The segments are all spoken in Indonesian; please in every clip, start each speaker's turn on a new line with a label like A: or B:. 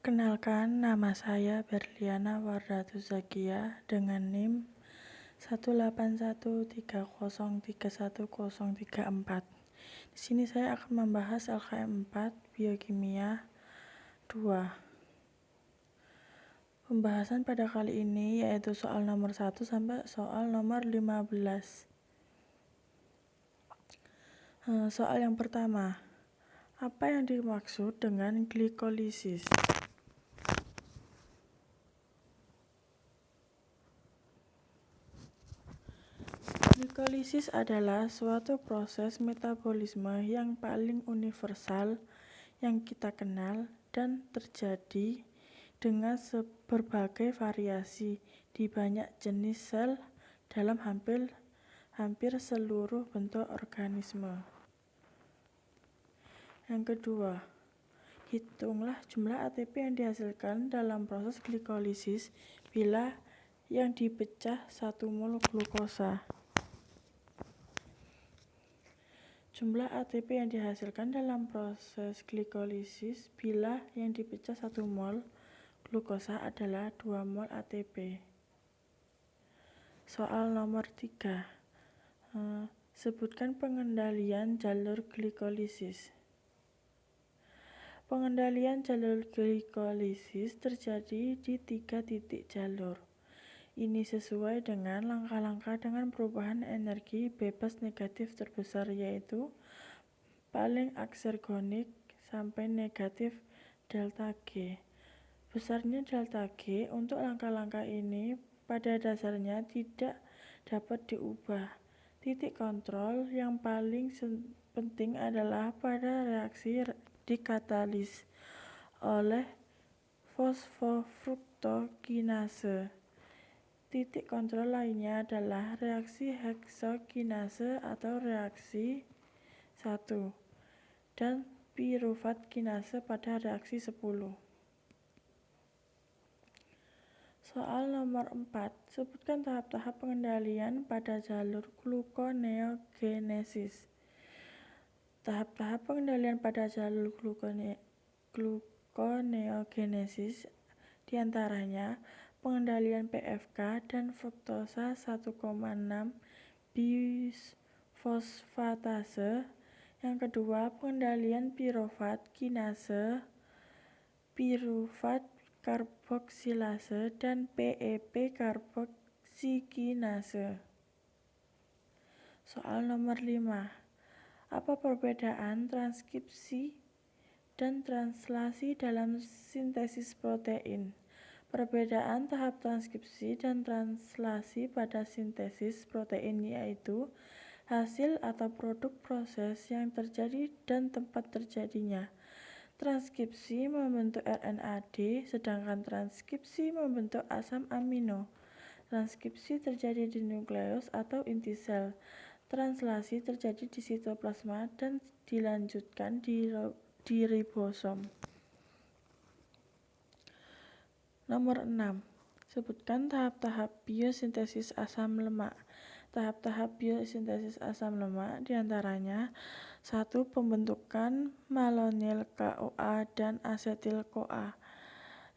A: Perkenalkan, nama saya Berliana Wardatu Zakia dengan NIM 18130310034. Di sini saya akan membahas LKM 4 Biokimia 2. Pembahasan pada kali ini yaitu soal nomor 1 sampai soal nomor 15. Soal yang pertama, apa yang dimaksud dengan glikolisis? Glikolisis adalah suatu proses metabolisme yang paling universal yang kita kenal dan terjadi dengan berbagai variasi di banyak jenis sel dalam hampir seluruh bentuk organisme. Yang kedua, hitunglah jumlah ATP yang dihasilkan dalam proses glikolisis bila yang dipecah 1 mol glukosa. Jumlah ATP yang dihasilkan dalam proses glikolisis bila yang dipecah 1 mol glukosa adalah 2 mol ATP. Soal nomor 3. Sebutkan pengendalian jalur glikolisis. Pengendalian jalur glikolisis terjadi di 3 titik jalur. Ini sesuai dengan langkah-langkah dengan perubahan energi bebas negatif terbesar, yaitu paling eksergonik sampai negatif delta G. Besarnya delta G untuk langkah-langkah ini pada dasarnya tidak dapat diubah. Titik kontrol yang paling penting adalah pada reaksi dikatalis oleh fosfofruktokinase. Titik kontrol lainnya adalah reaksi heksokinase atau reaksi 1 dan piruvat kinase pada reaksi 10. Soal nomor 4. Sebutkan tahap-tahap pengendalian pada jalur gluconeogenesis. Tahap-tahap pengendalian pada jalur gluconeogenesis diantaranya pengendalian PFK dan fruktosa 1,6 bisfosfatase. Yang kedua, pengendalian piruvat kinase, piruvat karboksilase, dan PEP karboksikinase. Soal nomor 5. Apa perbedaan transkripsi dan translasi dalam sintesis protein? Perbedaan tahap transkripsi dan translasi pada sintesis protein yaitu hasil atau produk proses yang terjadi dan tempat terjadinya. Transkripsi membentuk RNAD, sedangkan transkripsi membentuk asam amino. Transkripsi terjadi di nukleus atau inti sel. Translasi terjadi di sitoplasma dan dilanjutkan di ribosom. Nomor 6. Sebutkan tahap-tahap biosintesis asam lemak. Tahap-tahap biosintesis asam lemak diantaranya 1. Pembentukan malonyl CoA dan asetil CoA.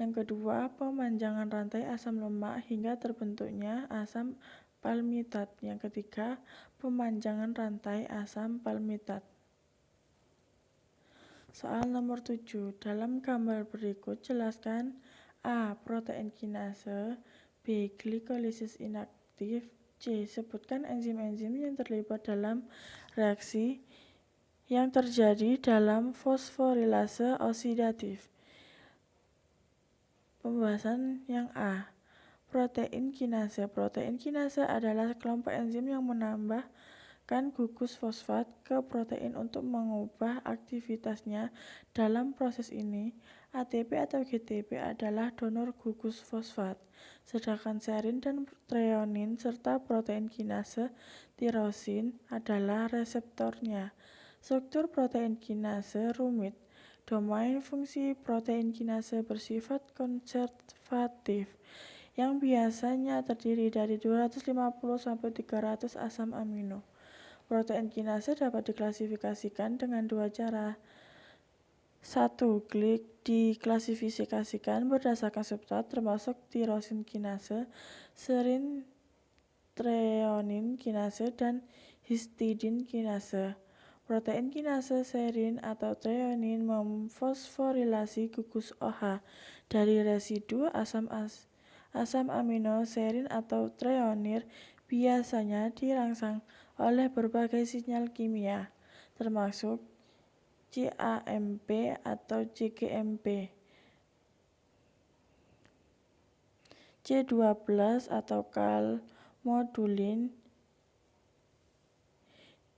A: Yang kedua, pemanjangan rantai asam lemak hingga terbentuknya asam palmitat. Yang ketiga, pemanjangan rantai asam palmitat. Soal nomor 7. Dalam gambar berikut jelaskan A. Protein kinase, B. Glikolisis inaktif, C. Sebutkan enzim-enzim yang terlibat dalam reaksi yang terjadi dalam fosforilase oksidatif. Pembahasan yang A. Protein kinase. Protein kinase adalah kelompok enzim yang menambahkan gugus fosfat ke protein untuk mengubah aktivitasnya. Dalam proses ini, ATP atau GTP adalah donor gugus fosfat, sedangkan serin dan treonin serta protein kinase tirosin adalah reseptornya. Struktur protein kinase rumit. Domain fungsi protein kinase bersifat konservatif, yang biasanya terdiri dari 250-300 asam amino. Protein kinase dapat diklasifikasikan dengan 2 cara. 1. Diklasifikasikan berdasarkan substrat termasuk tirosin kinase, serin treonin kinase, dan histidin kinase. Protein kinase serin atau treonin memfosforilasi gugus OH dari residu asam amino serin atau treonir biasanya dirangsang oleh berbagai sinyal kimia, termasuk CAMP atau CGMP, C12 atau kalmodulin,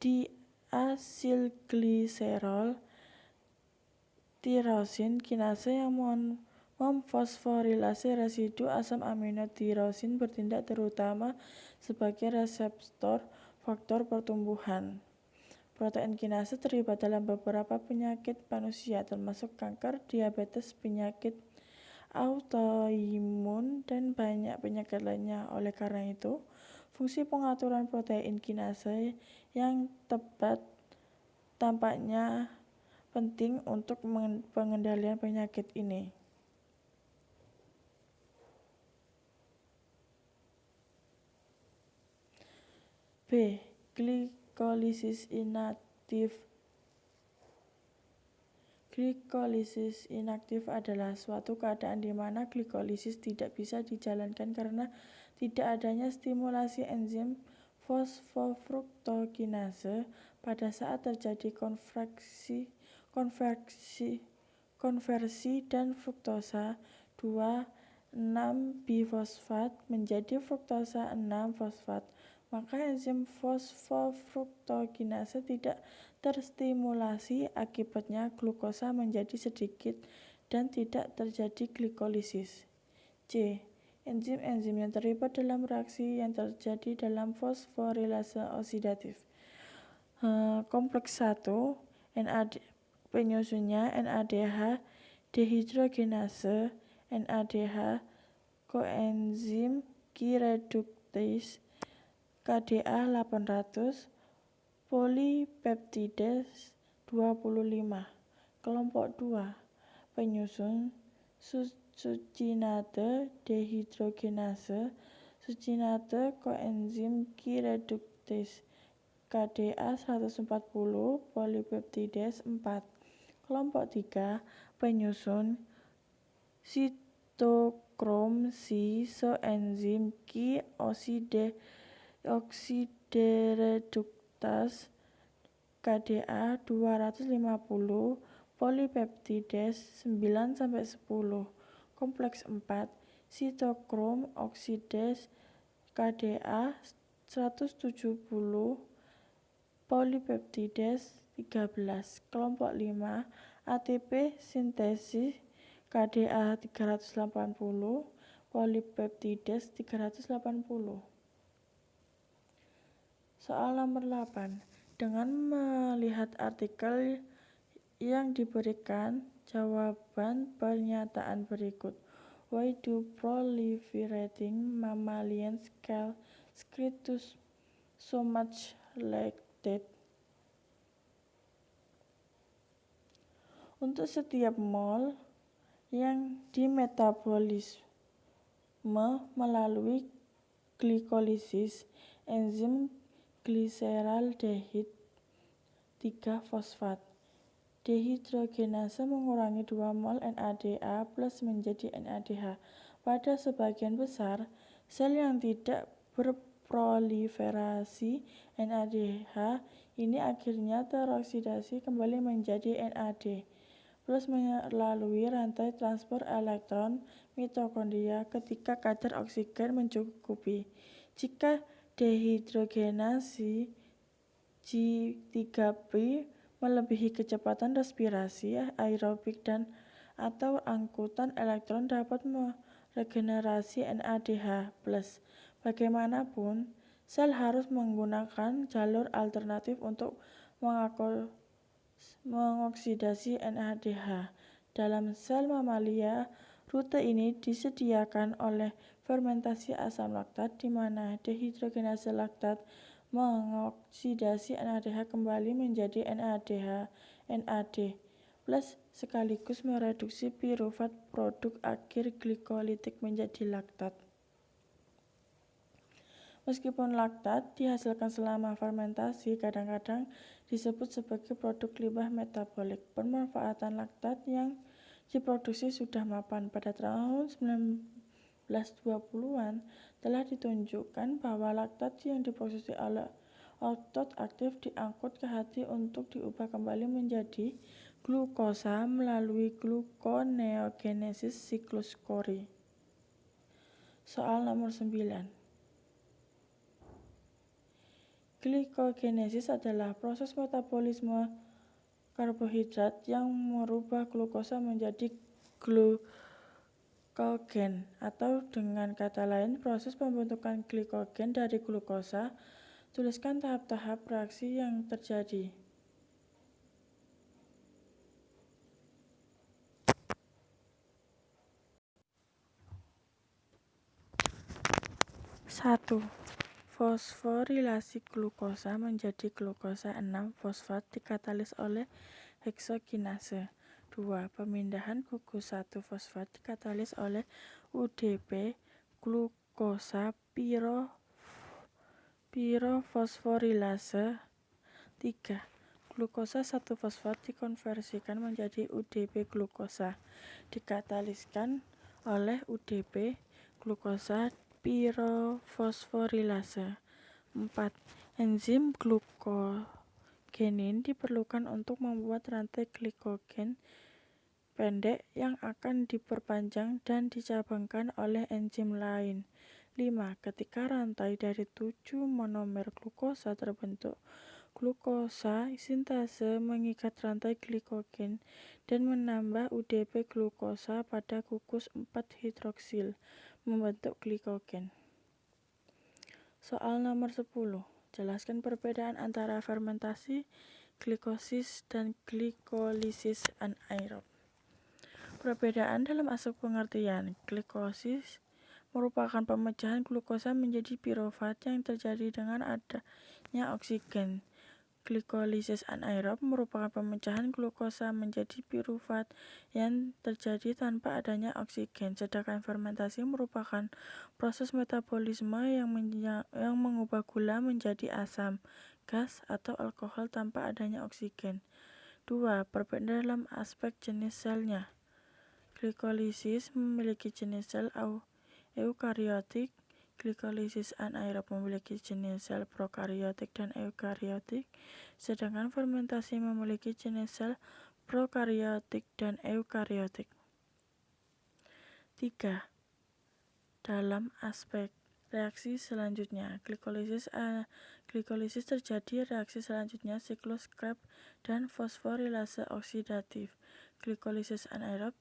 A: diasilgliserol, tirosin kinase yang memfosforilasi residu asam amino tirosin bertindak terutama sebagai reseptor faktor pertumbuhan. Protein kinase terlibat dalam beberapa penyakit manusia, termasuk kanker, diabetes, penyakit autoimun, dan banyak penyakit lainnya. Oleh karena itu, fungsi pengaturan protein kinase yang tepat tampaknya penting untuk pengendalian penyakit ini. B. Glikolisis inaktif. Glikolisis inaktif adalah suatu keadaan di mana glikolisis tidak bisa dijalankan karena tidak adanya stimulasi enzim fosfofruktokinase pada saat terjadi konversi dan fruktosa 2,6-bifosfat menjadi fruktosa 6-fosfat. Maka enzim fosfofruktokinase tidak terstimulasi, akibatnya glukosa menjadi sedikit dan tidak terjadi glikolisis. C. Enzim-enzim yang terlibat dalam reaksi yang terjadi dalam fosforilase oksidatif. Kompleks 1, NAD, penyusunnya NADH dehidrogenase, NADH koenzim Q reduktase, KDA 800, polipeptides 25. Kelompok 2, penyusun succinate dehidrogenase, succinate koenzim Q reduktase, KDA 140, polipeptides 4. Kelompok 3, penyusun sitokrom C soenzim Q oksidereduktase, KDA 250, polipeptides 9-10. Kompleks 4, sitokrom oksidase, KDA 170, polipeptides 13. Kelompok 5, ATP sintesis, KDA 380, polipeptides 380. Soal nomor 8. Dengan melihat artikel yang diberikan, jawaban pernyataan berikut. Why do proliferating mammalian scale secrete so much lactate? Untuk setiap mol yang dimetabolisme melalui glikolisis, enzim gliseraldehid 3-fosfat dehidrogenase mengurangi 2 mol NADA plus menjadi NADH. Pada sebagian besar sel yang tidak berproliferasi, NADH ini akhirnya teroksidasi kembali menjadi NAD plus melalui rantai transfer elektron mitokondria ketika kadar oksigen mencukupi. Jika dehidrogenasi G3P melebihi kecepatan respirasi aerobik dan atau angkutan elektron dapat meregenerasi NADH+. Bagaimanapun, sel harus menggunakan jalur alternatif untuk mengoksidasi NADH. Dalam sel mamalia, rute ini disediakan oleh fermentasi asam laktat di mana dehidrogenase laktat mengoksidasi NADH kembali menjadi NAD plus sekaligus mereduksi piruvat produk akhir glikolitik menjadi laktat. Meskipun laktat dihasilkan selama fermentasi, kadang-kadang disebut sebagai produk limbah metabolik. Pemanfaatan laktat yang diproduksi sudah mapan. Pada tahun 1920-an telah ditunjukkan bahwa laktat yang diproduksi oleh otot aktif diangkut ke hati untuk diubah kembali menjadi glukosa melalui gluconeogenesis siklus Cori. Soal nomor 9. Glikogenesis adalah proses metabolisme karbohidrat yang merubah glukosa menjadi glukogen, atau dengan kata lain proses pembentukan glikogen dari glukosa. Tuliskan tahap-tahap reaksi yang terjadi. 1. Fosforilasi glukosa menjadi glukosa 6-fosfat dikatalis oleh heksokinase. 2. Pemindahan gugus 1-fosfat dikatalis oleh UDP glukosa pirofosforilase. 3. Glukosa 1-fosfat dikonversikan menjadi UDP glukosa dikataliskan oleh UDP glukosa pirofosforilase. 4. Enzim glukogenin diperlukan untuk membuat rantai glikogen pendek yang akan diperpanjang dan dicabangkan oleh enzim lain. 5. Ketika rantai dari 7 monomer glukosa terbentuk, glukosa sintase mengikat rantai glikogen dan menambah UDP glukosa pada gugus 4-hidroksil membentuk glikogen. Soal nomor 10. Jelaskan perbedaan antara fermentasi, glikosis, dan glikolisis anaerob. Perbedaan dalam aspek pengertian. Glikosis merupakan pemecahan glukosa menjadi piruvat yang terjadi dengan adanya oksigen. Glikolisis anaerob merupakan pemecahan glukosa menjadi piruvat yang terjadi tanpa adanya oksigen. Sedangkan fermentasi merupakan proses metabolisme yang mengubah gula menjadi asam, gas, atau alkohol tanpa adanya oksigen. 2. Perbedaan dalam aspek jenis selnya. Glikolisis memiliki jenis sel eukariotik. Glikolisis anaerob memiliki jenis sel prokariotik dan eukariotik, sedangkan fermentasi memiliki jenis sel prokariotik dan eukariotik. 3. Dalam aspek reaksi selanjutnya, glikolisis terjadi reaksi selanjutnya siklus Krebs dan fosforilase oksidatif. Glikolisis anaerob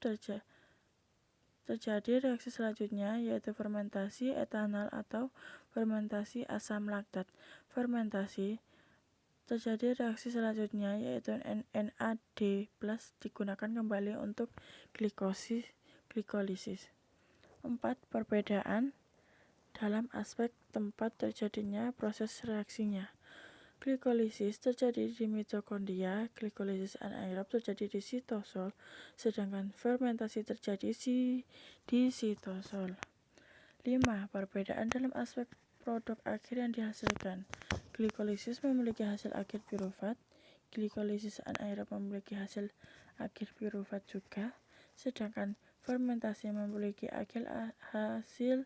A: terjadi reaksi selanjutnya, yaitu fermentasi etanol atau fermentasi asam laktat. Fermentasi terjadi reaksi selanjutnya, yaitu NAD+ digunakan kembali untuk glikolisis. 4. Perbedaan dalam aspek tempat terjadinya proses reaksinya. Glikolisis terjadi di mitokondria, glikolisis anaerob terjadi di sitosol, sedangkan fermentasi terjadi di sitosol. 5. Perbedaan dalam aspek produk akhir yang dihasilkan. Glikolisis memiliki hasil akhir piruvat, glikolisis anaerob memiliki hasil akhir piruvat juga, sedangkan fermentasi memiliki hasil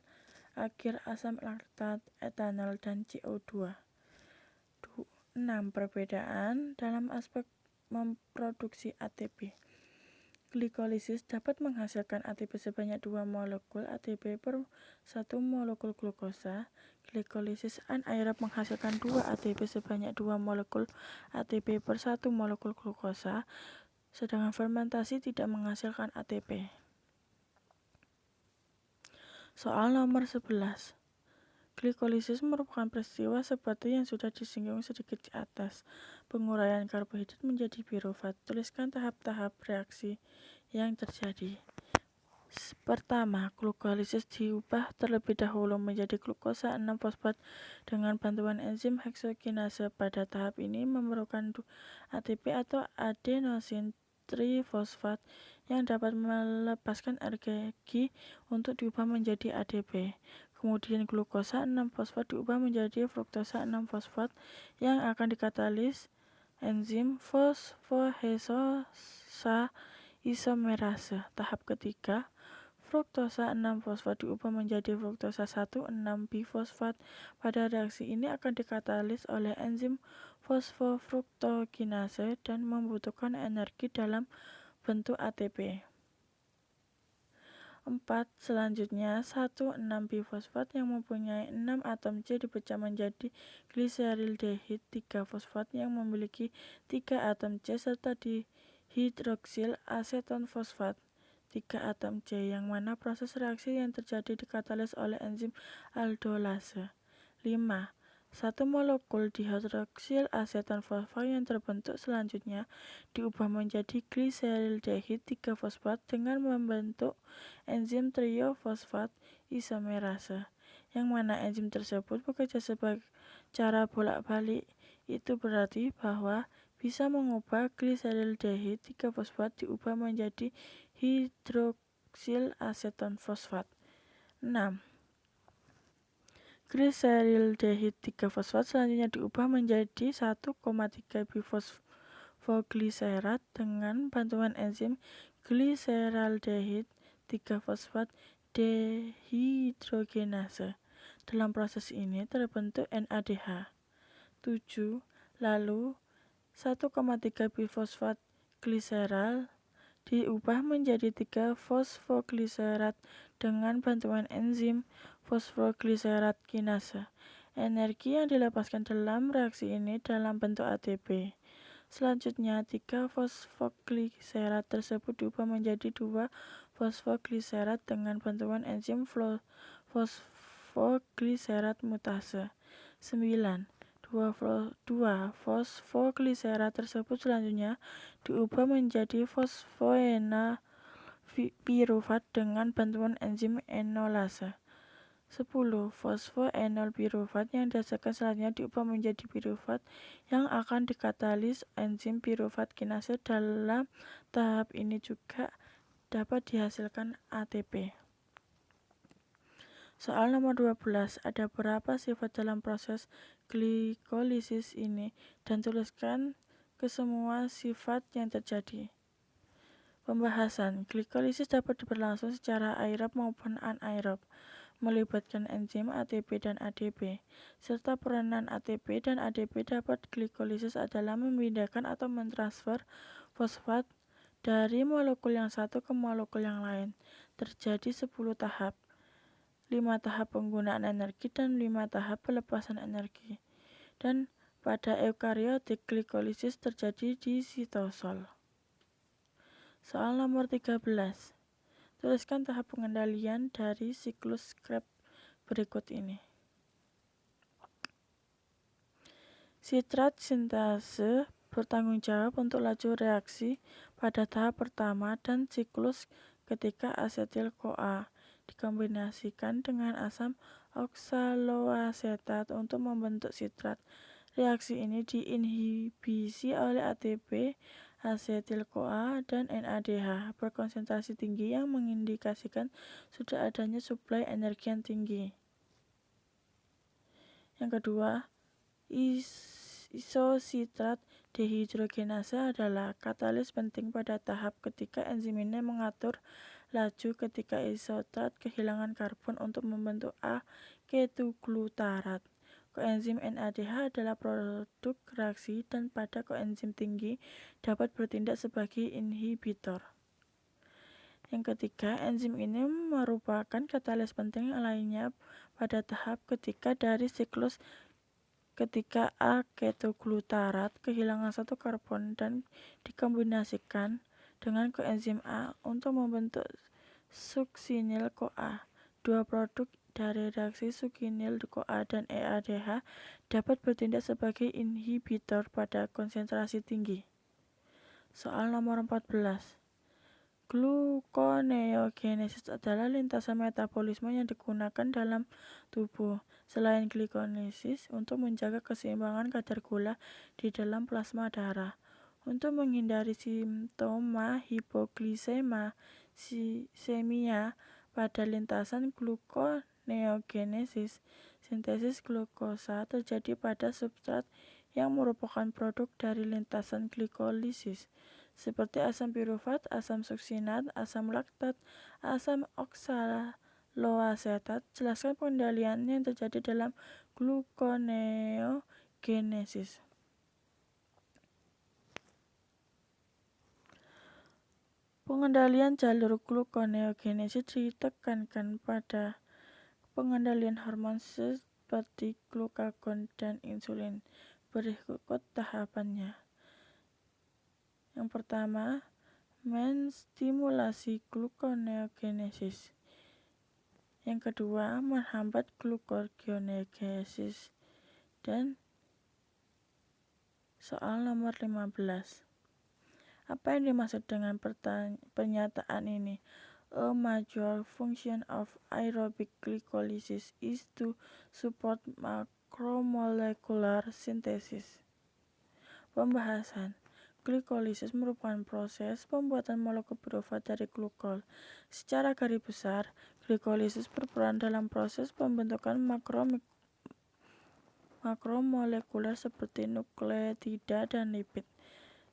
A: akhir asam laktat, etanol, dan CO2. 6. Perbedaan dalam aspek memproduksi ATP. Glikolisis dapat menghasilkan ATP sebanyak 2 molekul ATP per 1 molekul glukosa. Glikolisis anaerob menghasilkan 2 ATP sebanyak 2 molekul ATP per 1 molekul glukosa, sedangkan fermentasi tidak menghasilkan ATP. Soal nomor 11. Glikolisis merupakan peristiwa seperti yang sudah disinggung sedikit di atas. Penguraian karbohidrat menjadi piruvat. Tuliskan tahap-tahap reaksi yang terjadi. Pertama, glukolisis diubah terlebih dahulu menjadi glukosa 6-fosfat dengan bantuan enzim heksokinase. Pada tahap ini memerlukan ATP atau adenosin trifosfat yang dapat melepaskan energi untuk diubah menjadi ADP. Kemudian glukosa 6-fosfat diubah menjadi fruktosa 6-fosfat yang akan dikatalis enzim fosfohexosa isomerase. Tahap ketiga, fruktosa 6-fosfat diubah menjadi fruktosa 1,6-bifosfat. Pada reaksi ini akan dikatalis oleh enzim fosfofruktokinase dan membutuhkan energi dalam bentuk ATP. 4. Selanjutnya, 1,6-bifosfat yang mempunyai 6 atom C dipecah menjadi gliserildehid 3-fosfat yang memiliki 3 atom C serta dihidroksil aseton fosfat 3 atom C, yang mana proses reaksi yang terjadi dikatalis oleh enzim aldolase. 5. Satu molekul dihidroksil aseton fosfat yang terbentuk selanjutnya diubah menjadi gliserildehid 3-fosfat dengan membentuk enzim triofosfat isomerase, yang mana enzim tersebut bekerja secara bolak-balik. Itu berarti bahwa bisa mengubah gliserildehid 3-fosfat diubah menjadi hidroksil aseton fosfat. 6. Gliserildehid 3-fosfat selanjutnya diubah menjadi 1,3-bifosfogliserat dengan bantuan enzim gliseraldehid 3-fosfat dehidrogenase. Dalam proses ini terbentuk NADH. 7. Lalu 1,3-bifosfat gliseral diubah menjadi 3-fosfogliserat dengan bantuan enzim fosfogliserat kinase. Energi yang dilepaskan dalam reaksi ini dalam bentuk ATP. Selanjutnya, 3-fosfogliserat tersebut diubah menjadi 2-fosfogliserat dengan bantuan enzim fosfogliserat mutase. 9. 2-fosfogliserat tersebut selanjutnya diubah menjadi fosfoenol pirufat dengan bantuan enzim enolase. 10. Fosfoenol pirufat yang dihasilkan selanjutnya diubah menjadi pirufat yang akan dikatalis enzim pirufat kinase. Dalam tahap ini juga dapat dihasilkan ATP. Soal nomor 12. Ada berapa sifat dalam proses glikolisis ini dan tuliskan kesemua sifat yang terjadi. Pembahasan. Glikolisis dapat berlangsung secara aerob maupun anaerob, melibatkan enzim ATP dan ADP, serta peranan ATP dan ADP dapat glikolisis adalah memindahkan atau mentransfer fosfat dari molekul yang satu ke molekul yang lain. Terjadi 10 tahap, 5 tahap penggunaan energi dan 5 tahap pelepasan energi. Dan pada eukariotik, glikolisis terjadi di sitosol. Soal nomor 13. Tuliskan tahap pengendalian dari siklus Krebs berikut ini. Sitrat sintase bertanggung jawab untuk laju reaksi pada tahap pertama dan siklus ketika asetil-CoA dikombinasikan dengan asam oksaloasetat untuk membentuk sitrat. Reaksi ini diinhibisi oleh ATP, asetil-CoA, dan NADH berkonsentrasi tinggi yang mengindikasikan sudah adanya suplai energi yang tinggi. Yang kedua, isositrat dehidrogenase adalah katalis penting pada tahap ketika enzim ini mengatur laju ketika isotrat kehilangan karbon untuk membentuk A-ketoglutarat. Koenzim NADH adalah produk reaksi dan pada koenzim tinggi dapat bertindak sebagai inhibitor. Yang ketiga, enzim ini merupakan katalis penting lainnya pada tahap ketika dari siklus ketika A-ketoglutarat kehilangan satu karbon dan dikombinasikan dengan koenzim A untuk membentuk suksinil-CoA. Dua produk dari reaksi suksinil-CoA dan EADH dapat bertindak sebagai inhibitor pada konsentrasi tinggi. Soal nomor 14. Gluconeogenesis adalah lintasan metabolisme yang digunakan dalam tubuh selain glikolisis untuk menjaga keseimbangan kadar gula di dalam plasma darah. Untuk menghindari simptoma hipogliksemia pada lintasan gluconeogenesis, sintesis glukosa terjadi pada substrat yang merupakan produk dari lintasan glikolisis, seperti asam pirufat, asam suksinat, asam laktat, asam oksaloasetat. Jelaskan pengendalian yang terjadi dalam gluconeogenesis. Pengendalian jalur gluconeogenesis ditekankan pada pengendalian hormon seperti glukagon dan insulin. Berikut tahapannya. Yang pertama, menstimulasi gluconeogenesis. Yang kedua, menghambat gluconeogenesis. Dan soal nomor 15. Apa yang dimaksud dengan pernyataan ini? A major function of aerobic glycolysis is to support macromolecular synthesis. Pembahasan. Glikolisis merupakan proses pembuatan molekul pirufat dari glukol. Secara garis besar, glikolisis berperan dalam proses pembentukan makromolekuler seperti nukleotida dan lipid,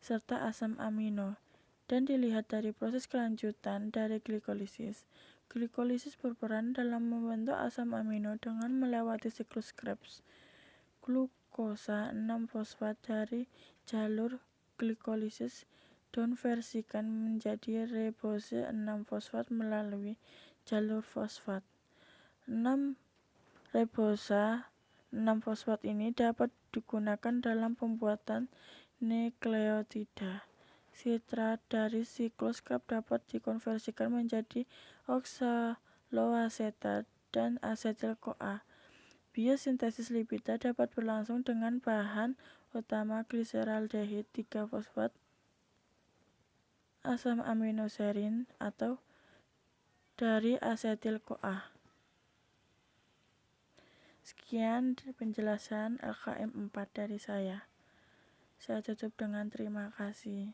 A: serta asam amino, dan dilihat dari proses kelanjutan dari glikolisis. Glikolisis berperan dalam membentuk asam amino dengan melewati siklus Krebs. Glukosa 6-fosfat dari jalur glikolisis dikonversikan menjadi ribose 6-fosfat melalui jalur fosfat. 6-ribosa 6-fosfat ini dapat digunakan dalam pembuatan nukleotida. Sitrat dari siklus Krebs dapat dikonversikan menjadi oksaloasetat dan asetil-CoA. Biosintesis lipida dapat berlangsung dengan bahan utama gliseraldehid 3-fosfat, asam aminoserin, atau dari asetil-CoA. Sekian penjelasan LKM 4 dari saya. Saya tutup dengan terima kasih.